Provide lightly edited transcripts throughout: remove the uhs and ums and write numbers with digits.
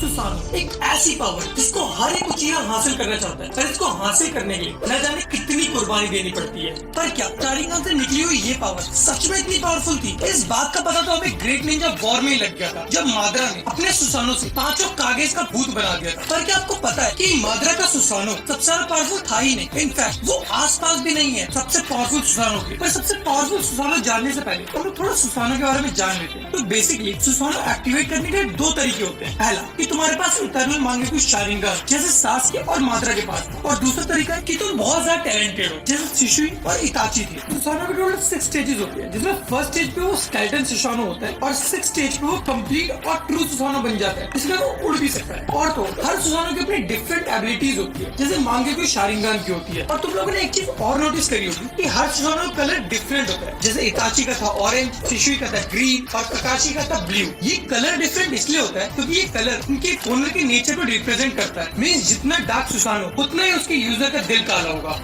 सुसानो एक ऐसी पावर जिसको हर एक उचिया हासिल करना चाहता है, पर इसको हासिल करने के लिए न जाने कितनी कुर्बानी देनी पड़ती है। पर क्या शारिंगान से निकली हुई ये पावर सच में इतनी पावरफुल थी? इस बात का पता तो हमें ग्रेट निंजा वॉर में ही लग गया था, जब मादरा ने अपने सुसानो से पांचों कागेज का भूत बना दिया था। पर क्या आपको पता है कि मादरा का सुसानो सबसे ज्यादा पावरफुल था ही नहीं, इनफैक्ट वो आसपास भी नहीं है सबसे पावरफुल सुसानो के। पर सबसे पावरफुल सुसानो जानने से पहले हम लोग थोड़ा सुसानो के बारे में जान लेते हैं। तो बेसिकली सुसानो एक्टिवेट करने के दो तरीके होते हैं। पहला कि तुम्हारे पास इटर्नल मांगेकु शारिंगान जैसे सास्के और मादरा के पास, और दूसरा तरीका है कि तुम बहुत ज्यादा टैलेंटेड हो जैसे शिशुई और इताची थी। सुसानो के टोटल 6 स्टेजेस होते हैं, जिसमें फर्स्ट स्टेज पे वो स्केलेटन सुसानो होता है और 6 स्टेज पे वो कंप्लीट और ट्रू सुसानो बन जाता है, इसलिए वो उड़ भी सकता है। और तो हर सुसानो की अपनी डिफरेंट एबिलिटीज होती है, जैसे मांगेकु शारिंगान की होती है। और तुम लोगों ने एक चीज और नोटिस करी होगी कि हर सुसानो का कलर डिफरेंट होता है, जैसे इताची का था ऑरेंज, शिशुई का था ग्रीन और ककाशी का था ब्लू। ये कलर डिफरेंट इसलिए होता है क्योंकि ये कलर उनके ओनर के नेचर को रिप्रेजेंट करता है। मींस जितना डार्क सुसानो उतना ही उसके यूजर का दिल काला होगा।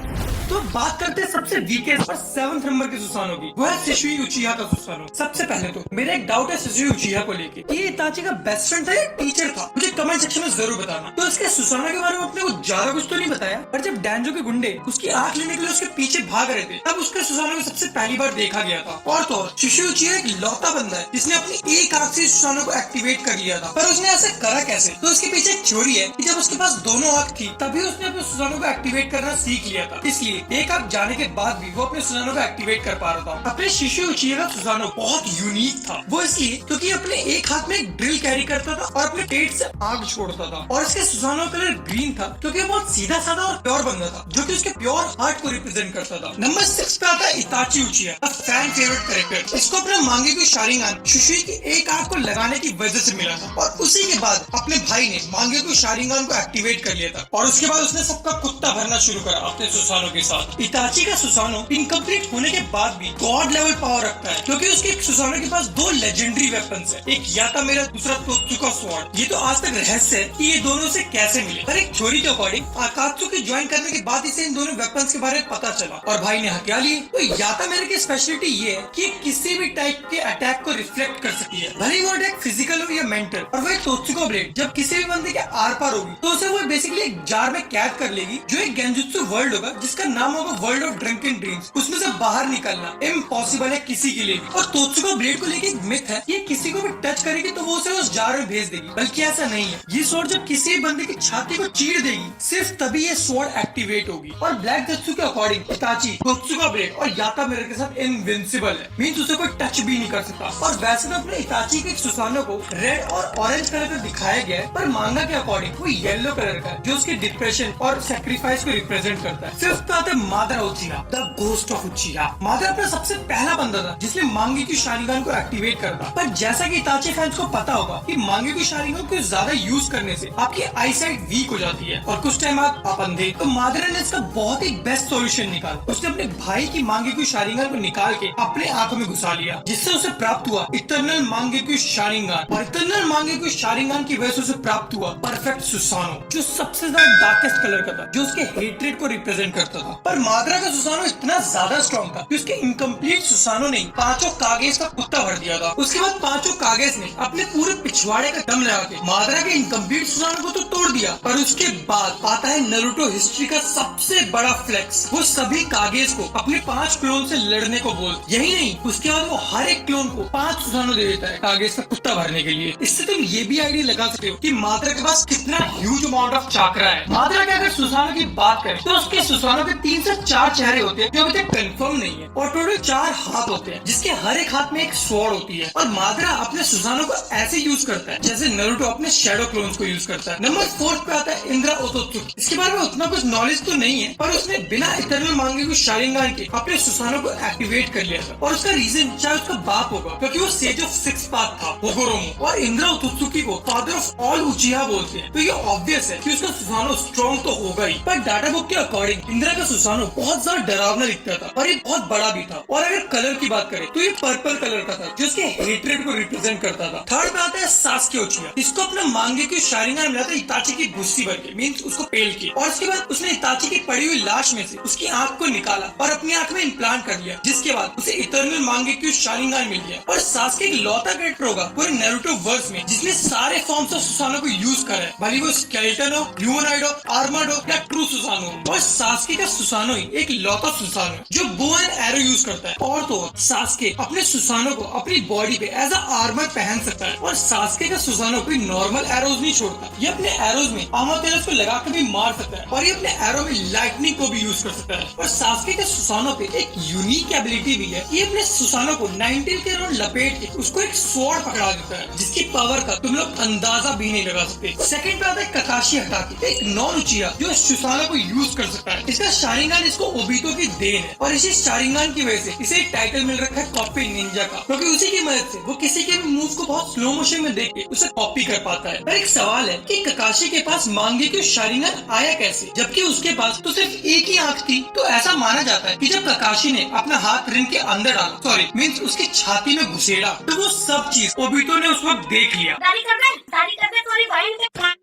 तो बात करते हैं सबसे वीकेस्ट और 7th नंबर के सुसानो की, वो है शिशुई उचिहा का सुसानो। सबसे पहले तो मेरा एक डाउट है शिशुई उचिहा को लेके, ये इताची का बेस्ट फ्रेंड था या टीचर था? मुझे कमेंट सेक्शन में जरूर बताना। तो इसके सुसानो के बारे में अपने को ज्यादा कुछ तो नहीं बताया, पर जब डैंजो के गुंडे उसकी आंख लेने के लिए उसके पीछे भाग रहे थे, तब उसके सुसानो को सबसे पहली बार देखा गया था। और तो और शिशुई उचिहा एक लौता बंदा है जिसने अपनी एक आंख से सुसानो को एक्टिवेट कर लिया था। पर उसने ऐसा करा कैसे? तो उसके पीछे एक थ्योरी है कि जब उसके पास दोनों आंख थी तभी उसने अपने सुसानो को एक्टिवेट करना सीख लिया था, इसलिए एक आंख जाने के बाद भी वो अपने सुसानो को एक्टिवेट कर पा रहा था। अपने शिशुई उचिहा का सुसानो बहुत यूनिक था, वो इसलिए क्योंकि अपने एक हाथ में एक ड्रिल कैरी करता था और अपने पेट से आग छोड़ता था। और इसके सुसानो का कलर ग्रीन था क्योंकि वो बहुत सीधा साधा और प्योर बंदा था, जो कि उसके प्योर हार्ट को रिप्रेजेंट करता था। नंबर 6 पे आता है इताची उचिहा, फैन फेवरेट कैरेक्टर। इसको अपने मांगेकु शारिंगान शिशुई की एक आंख को लगाने की वजह से मिला था, और उसी के बाद अपने भाई ने मांगेकु शारिंगान को एक्टिवेट कर लिया था, और उसके बाद उसने सबका कुत्ता भरना शुरू करा अपने सुसानो के साथ। इताची का सुसानो इनकम्प्लीट होने के बाद भी गॉड लेवल पावर रखता है, क्योंकि उसके सुसानो के पास 2 लेजेंडरी वेपन्स है, एक यातामेरा, दूसरा तोत्सुका स्वॉर्ड। ये तो आज तक रहस्य है कि ये दोनों से कैसे मिले, पर एक थ्योरी के अकॉर्डिंग आकात्सुकी ज्वाइन करने के बाद इसे इन दोनों वेपन्स के बारे में पता चला और भाई ने हथिया लिए। तो यातामेरा की स्पेशलिटी ये है कि किसी भी टाइप के अटैक को रिफ्लेक्ट कर सकती है, भले ही वो अटैक फिजिकल हो या मेंटल। और वही तोत्सुका ब्लेड जब किसी भी बंदे के आर पार होगी तो उसे वो बेसिकली एक जार में कैद कर लेगी, जो एक गेंजुत्सु वर्ल्ड होगा जिसका नाम होगा वर्ल्ड ऑफ ड्रंकन ड्रीम्स। उसमें से बाहर निकलना इम्पॉसिबल है किसी के लिए भी। और तोत्सुका ब्लेड को लेके एक मिथ है, ये किसी को भी टच करेगी तो वो उसे उस जार में भेज देगी, बल्कि ऐसा नहीं है। ये स्वॉर्ड जब किसी भी बंदे की छाती को चीर देगी सिर्फ तभी ये स्वॉर्ड एक्टिवेट होगी। और ब्लैक जत्सु के अकॉर्डिंग इताची तोत्सुका ब्लेड और यातामेरा के साथ इनविंसिबल है, मींस उसे कोई टच भी नहीं कर सकता। और वैसे तो अपने इताची के सुसानो को रेड और ऑरेंज कलर का दिखाया गया है, पर मांगा के अकॉर्डिंग वो येलो कलर का है, जो उसके डिप्रेशन और सैक्रिफाइस को रिप्रेजेंट करता है। फिफ्थ पे आता है Madara Uchiha, the ghost of Uchiha. Madara अपना सबसे पहला बंदा था जिसने मांगेकु शारिंगान को एक्टिवेट कर था। पर जैसा कि इताची फैंस को पता होगा कि मांगेकु शारिंगान को ज्यादा यूज करने से आपकी आई साइट वीक हो जाती है और कुछ टाइम आप अंधे। तो मादरा ने इसका बहुत ही बेस्ट सॉल्यूशन निकाला, उसने अपने भाई की मांगेकु शारिंगान को निकाल के अपने आंखों में घुसा लिया, जिससे उसे प्राप्त हुआ इटर्नल मांगेकु शारिंगान। और इटर्नल मांगेकु शारिंगान की वजह से उसे प्राप्त हुआ परफेक्ट सुसानो, जो सबसे ज्यादा डार्केस्ट कलर का था, जो उसके हेट्रेड को रिप्रेजेंट करता था। पर मादरा का सुसानो इतना ज्यादा स्ट्रॉन्ग था कि उसके इनकम्प्लीट सुसानो ने पांचों कागेज का कुत्ता भर दिया था। उसके बाद पांचों कागेज ने अपने पूरे पिछवाड़े का दम लगा के मादरा के इनकम्प्लीट सुसानो को तो तोड़ दिया। पर उसके बाद आता है नारुतो हिस्ट्री का सबसे बड़ा फ्लेक्स, वो सभी कागेज को अपने 5 क्लोन से लड़ने को बोल। यही नहीं, उसके बाद वो हर एक क्लोन को 5 सुसानो दे देता है कागेज का कुत्ता भरने के लिए। इससे तुम ये भी आइडिया लगा सकते हो कि मादरा के पास कितना ह्यूज अमाउंट ऑफ चाकरा है। मादरा के अगर सुसानो की बात करें तो उसके सुसानो के 3 से 4 चेहरे होते हैं, जो अभी तक कंफर्म नहीं है, और टोटल 4 हाथ होते हैं, जिसके हर एक हाथ में एक स्वॉर्ड होती है। और मादरा अपने सुसानो को ऐसे यूज करता है जैसे नारुतो अपने शैडो क्लोन्स को यूज करता है। नंबर 4 पे आता है इंद्रा ओतोत्सुकी। इसके बारे में उतना कुछ नॉलेज तो नहीं है, पर उसने बिना इटर्नल मांगेकु शारिंगान के अपने सुसानो को एक्टिवेट कर लिया था। और उसका रीजन शायद उसका बाप होगा, क्योंकि वो सेज ऑफ 6 पाथ था होगोरोमो। और इंद्रा ओतोत्सुकी को फादर ऑफ ऑल उचिहा बोलते हैं, तो ये ऑब्वियस है कि उसका सुसानो स्ट्रॉन्ग तो होगा ही। पर डाटा बुक के अकॉर्डिंग इंद्रा का सुसानो बहुत ज्यादा डरावना दिखता था और ये बहुत बड़ा भी था। और अगर कलर की बात करें तो ये पर्पल कलर का था जो उसके हेट्रेड को रिप्रेजेंट करता था। थर्ड पे आता है सास्के उचिहा। इसको अपना मांगेक्यू शारिंगान मिला था इताची की भुस्सी भर के, मीन्स उसको पेल के, और उसके बाद उसने इताची की पड़ी हुई लाश में से उसकी आंख को निकाला और अपनी आंख में इम्प्लांट कर लिया, जिसके बाद उसे इटर्नल मांगेक्यू शारिंगान मिल गया। और सास्के एक लौता कैरेक्टर होगा पूरे नारुतो वर्स में जिसने सारे फॉर्म्स ऑफ सुसानो को यूज करा है, भले वो स्केलेटन हो, ह्यूमनॉइड हो, आर्मर्ड हो या ट्रू सुसानो हो। और सास्के का सुसानो ही एक लौता सुसानो है जो बो एंड एरो यूज करता है। और तो सास्के अपने सुसानो को अपनी बॉडी पे एज अ आर्मर पहन सकता है। और सास्के का सुसानो कोई नॉर्मल एरोज नहीं छोड़ता, ये अपने एरोज में आमातेरस को लगा कर भी मार सकता है और ये अपने एरो में लाइटनिंग को भी यूज कर सकता है। और सास्के के सुसानो पे एक यूनिक एबिलिटी भी है, ये अपने सुसानो को 19 के राउंड लपेट के उसको एक स्वॉर्ड पकड़ा देता है जिसकी पावर का तुम लोग अंदाजा भी नहीं लगा सकते। सेकंड पे आता है ककाशी हटाकी, एक नॉन उचिहा जो सुसानो को यूज कर सकता है। इसका शारिंगान इसको ओबितो की देन है और इसी शारिंगान की वजह से इसे एक टाइटल मिल रखा है कॉपी निंजा का, क्योंकि उसी की मदद से वो किसी के भी मूव को बहुत स्लो मोशन में देख के उसे कॉपी कर पाता है। पर एक सवाल है कि ककाशी के पास मांगेक्यू शारिंगान आया कैसे, जबकि उसके पास तो सिर्फ एक ही आंख थी। तो ऐसा माना जाता है कि जब ककाशी ने अपना हाथ रिन के अंदर डाला, सॉरी मीन्स उसकी छाती में घुसेड़ा, तो वो सब चीज ओबितो ने उस वक्त देख लिया।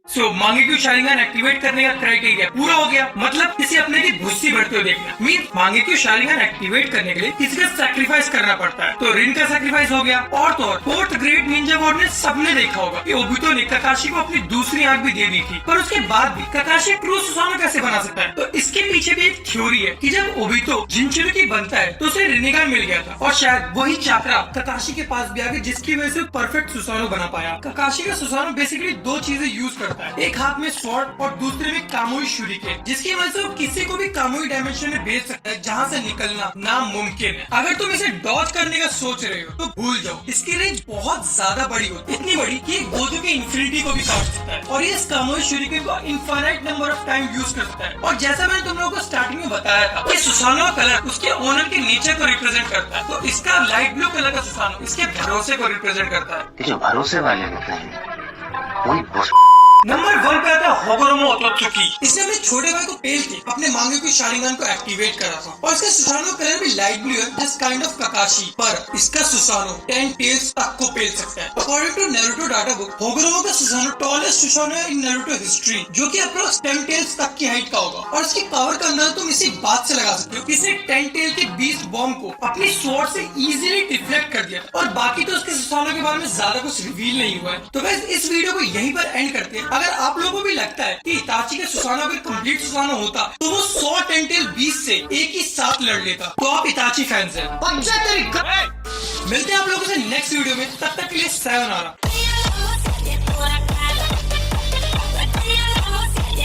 सो मांगेक्यू शारिंगान एक्टिवेट करने का क्राइटेरिया पूरा हो गया, मतलब किसी अपने की भुस्सी भरते हुए देखना। मीन मांगेक्यू शारिंगान एक्टिवेट करने के लिए किसी का सैक्रिफाइस करना पड़ता है, तो रिन का सैक्रिफाइस हो गया। और तो और फोर्थ ग्रेट निंजा वार्ड ने सबने देखा होगा कि ओबितो ने ककाशी को अपनी दूसरी आंख भी दे दी थी, पर उसके बाद भी ककाशी ट्रू सुसानो कैसे बना सकता है। तो इसके पीछे भी एक थ्योरी है कि जब ओबितो जिनचुरुकी बनता है तो उसे रिनिगान मिल गया था और शायद वही चाकरा ककाशी के पास भी आ गया जिसकी वजह से परफेक्ट सुसानो बना पाया। ककाशी का सुसानो बेसिकली दो चीजें यूज करता है, एक हाथ में स्वॉर्ड और दूसरे में कामुई शूरिकेन, जिसकी वजह से वो किसी को भी कामुई डायमेंशन में भेज सकता है जहाँ से निकलना नामुमकिन है। अगर तुम इसे डॉज करने का सोच रहे हो तो भूल जाओ, इसकी रेंज बहुत ज्यादा बड़ी होती है, इतनी बड़ी कि गोजो के इन्फिनिटी को भी काट सकता है और ये इस कामुई शूरिकेन को infinite number of time use कर सकता है। और जैसा मैंने तुम लोगों को स्टार्टिंग में बताया था कि सुसानो का कलर उसके ओनर के नेचर को रिप्रेजेंट करता है, तो इसका लाइट ब्लू कलर का सुसानो इसके भरोसे को रिप्रेजेंट करता है। जो भरोसे वाले होते हैं वही नंबर 1 पे आता है होगोरोमो ओतोत्सुकी। इसने अपने छोटे भाई को पेल के अपने मांगेक्यू शारिंगान को एक्टिवेट करा था और इसका सुसानो कलर भी लाइट ब्लू है जस्ट काइंड ऑफ ककाशी, पर इसका सुसानो 10 टेल्स तक को पेल सकता है। According to Naruto data book, Hagoromo का सुसानो टॉलेस्ट सुसानो है इन नारुतो हिस्ट्री, जो कि अप्रोक्स 10 टेल्स तक की हाइट का होगा। और इसकी पावर का अंदाजा तुम इसी बात से लगा सकते हो, इसने 10 टेल के 20 बॉम्ब को अपनी स्वॉर्ड से इजीली डिफ्लेक्ट कर दिया और बाकी तो उसके सुसानो के बारे में ज्यादा कुछ रिवील नहीं हुआ है। तो गाइस इस वीडियो को यहीं पर एंड करते हैं। अगर आप लोगों को भी लगता है कि इताची का सुसानो अगर कंप्लीट सुसानो होता तो वो 100 10 टेल 20 से एक ही साथ लड़ लेता, तो आप इताची फैंस हैं। मिलते हैं आप लोगों से नेक्स्ट वीडियो में, तब तक के लिए sayonara।